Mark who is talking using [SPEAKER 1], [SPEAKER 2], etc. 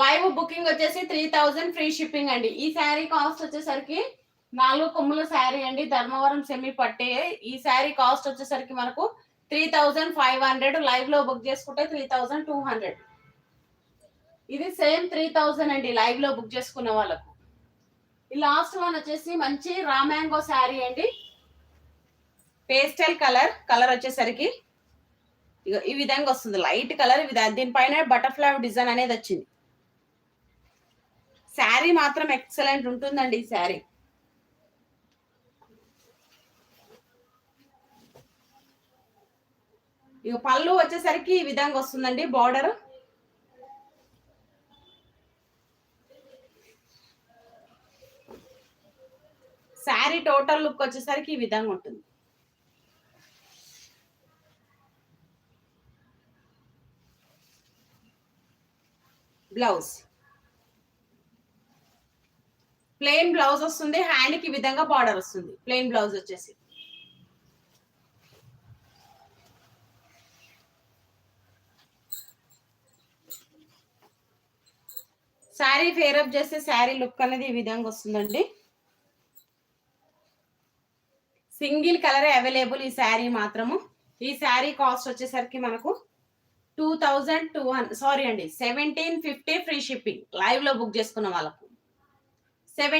[SPEAKER 1] Live booking వచ్చేసి 3000 free shipping అండి. ఈ శారీ కాస్ట్ వచ్చేసరికి 4 కొమ్ముల శారీ అండి, ధర్మవరం సెమీ పట్టే. ఈ శారీ కాస్ట్ వచ్చేసరికి మనకు 3500. లైవ్ లో బుక్ చేసుకుంటే 3200. ఇది సేమ్ 3000 అండి లైవ్ లో బుక్ చేసుకున్న వాళ్ళకు. ఈ లాస్ట్ వన్ వచ్చేసి మంచి రా మ్యాంగో శారీ అండి, పేస్టల్ కలర్ వచ్చేసరికి ఈ విధంగా వస్తుంది. లైట్ కలర్, దీనిపైన బటర్ఫ్లై డిజైన్ అనేది వచ్చింది. శారీ మాత్రం ఎక్సలెంట్ ఉంటుందండి ఈ శారీ. ఇక పళ్ళు వచ్చేసరికి ఈ విధంగా వస్తుందండి బార్డర్. శారీ టోటల్ లుక్ వచ్చేసరికి ఈ విధంగా ఉంటుంది. బ్లౌజ్ ప్లెయిన్ బ్లౌజ్ వస్తుంది, హ్యాండ్ కి ఈ విధంగా బార్డర్ వస్తుంది. ప్లెయిన్ బ్లౌజ్ వచ్చేసి శారీ ఫేరప్ చేస్తే శారీ లుక్ అనేది ఈ విధంగా వస్తుందండి. సింగిల్ కలర్ అవైలబుల్ ఈ శారీ మాత్రము. ఈ శారీ కాస్ట్ వచ్చేసరికి మనకు 2200 సారీ అండి 1750 ఫ్రీ షిప్పింగ్. లైవ్ లో బుక్ చేసుకున్న వాళ్ళకు 7